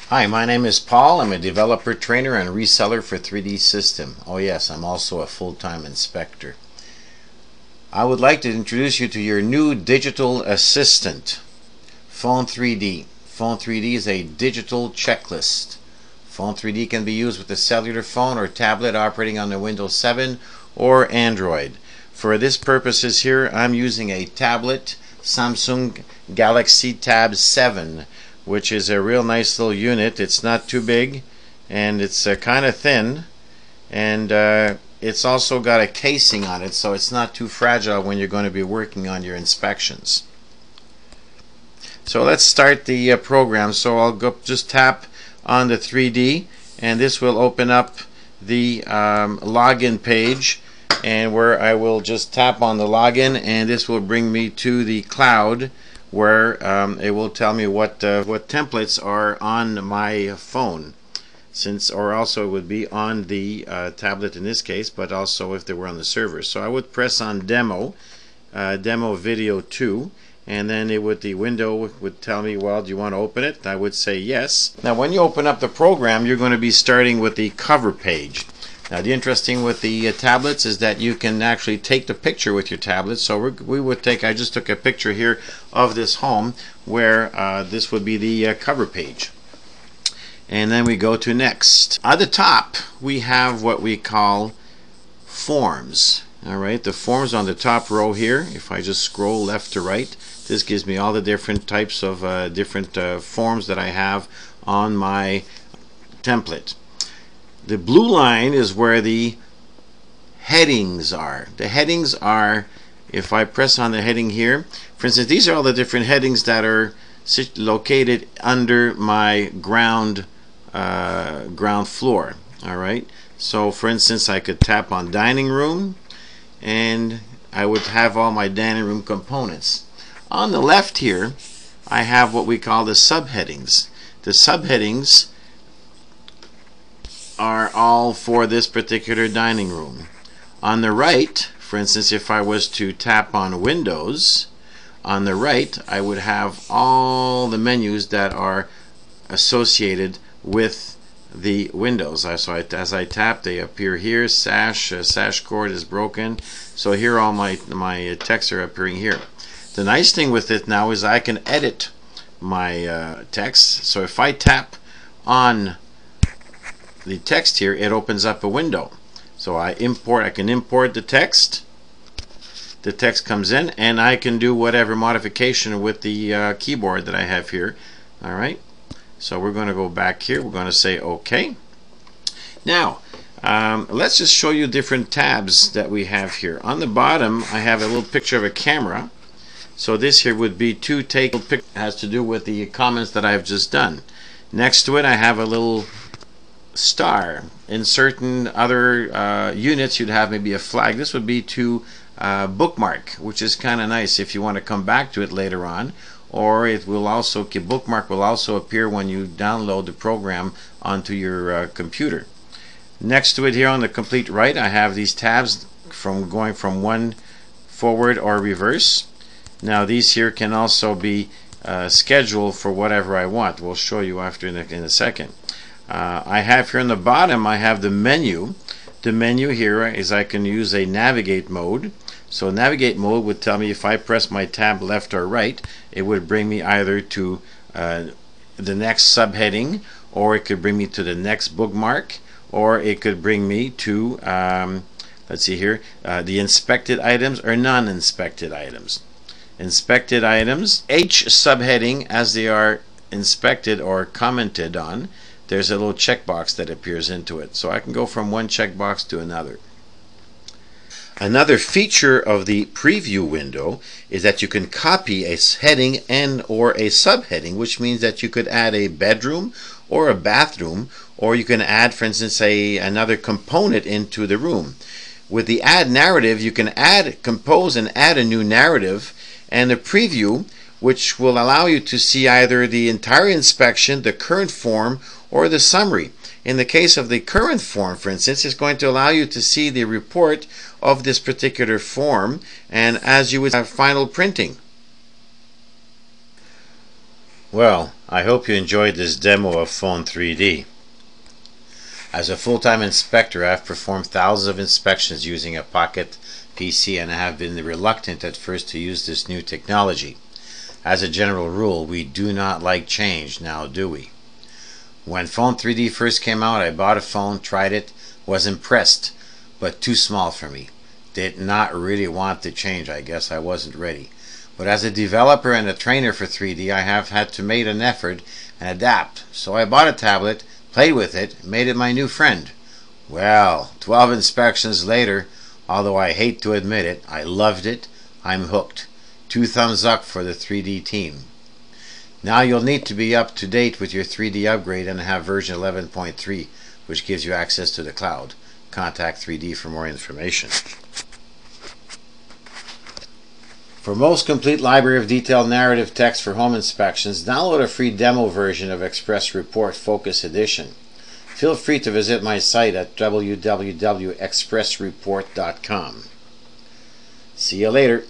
Hi, my name is Paul. I'm a developer, trainer, and reseller for 3D System. Oh yes, I'm also a full-time inspector. I would like to introduce you to your new digital assistant, Phone3D. Phone3D is a digital checklist. Phone3D can be used with a cellular phone or tablet operating on the Windows 7 or Android. For this purposes here, I'm using a tablet, Samsung Galaxy Tab 7, which is a real nice little unit. It's not too big, and it's kind of thin, and it's also got a casing on it, so it's not too fragile when you're going to be working on your inspections. So let's start the program. So I'll go just tap on the 3D, and this will open up the login page, and where I will just tap on the login, and this will bring me to the cloud, where it will tell me what templates are on my phone, or also it would be on the tablet in this case, but also if they were on the server. So I would press on demo video 2, and then the window would tell me, well, do you want to open it? I would say yes. Now when you open up the program, you're going to be starting with the cover page. Now the interesting with the tablets is that you can actually take the picture with your tablet. So I just took a picture here of this home where this would be the cover page. And then we go to next. At the top we have what we call forms. Alright, the forms on the top row here, if I just scroll left to right, this gives me all the different types of forms that I have on my template. The blue line is where the headings are. The headings are, if I press on the heading here, for instance, these are all the different headings that are located under my ground floor. Alright, so for instance, I could tap on dining room, and I would have all my dining room components. On the left here, I have what we call the subheadings. The subheadings are all for this particular dining room. On the right, for instance, if I was to tap on Windows, on the right I would have all the menus that are associated with the windows. So as I tap, they appear here. Sash cord is broken, so here all my texts are appearing here. The nice thing with it now is I can edit my text. So if I tap on the text here, it opens up a window. So I can import the text. The text comes in, and I can do whatever modification with the keyboard that I have here. Alright, so we're going to go back here. We're going to say OK. Now let's just show you different tabs that we have here. On the bottom I have a little picture of a camera. So this here would be to take a picture. It has to do with the comments that I've just done. Next to it I have a little star. In certain other units you'd have maybe a flag. This would be to bookmark, which is kind of nice if you want to come back to it later on, or it will also, bookmark will also appear when you download the program onto your computer. Next to it here on the complete right, I have these tabs going from one forward or reverse. Now these here can also be scheduled for whatever I want. We'll show you after in a second. I have here on the bottom, I have the menu. The menu here is I can use a navigate mode. So navigate mode would tell me if I press my tab left or right, it would bring me either to the next subheading, or it could bring me to the next bookmark, or it could bring me to, let's see here, the inspected items or non-inspected items. Inspected items, each subheading as they are inspected or commented on, there's a little checkbox that appears into it. So I can go from one checkbox to another. Another feature of the preview window is that you can copy a heading and or a subheading, which means that you could add a bedroom or a bathroom, or you can add, for instance, another component into the room. With the add narrative, you can compose and add a new narrative, and the preview, which will allow you to see either the entire inspection, the current form, or the summary. In the case of the current form, for instance, it's going to allow you to see the report of this particular form, and as you would have final printing. Well, I hope you enjoyed this demo of Phone3D. As a full-time inspector, I've performed thousands of inspections using a pocket PC, and I have been reluctant at first to use this new technology. As a general rule, we do not like change, now do we? When Phone3D first came out, I bought a phone, tried it, was impressed, but too small for me. Did not really want to change. I guess I wasn't ready. But as a developer and a trainer for 3D, I have had to make an effort and adapt. So I bought a tablet, played with it, made it my new friend. Well, 12 inspections later, although I hate to admit it, I loved it. I'm hooked. 2 thumbs up for the 3D team. Now you'll need to be up to date with your 3D upgrade and have version 11.3, which gives you access to the cloud. Contact 3D for more information. For most complete library of detailed narrative text for home inspections, download a free demo version of Express Report Focus Edition. Feel free to visit my site at www.expressreport.com. See you later.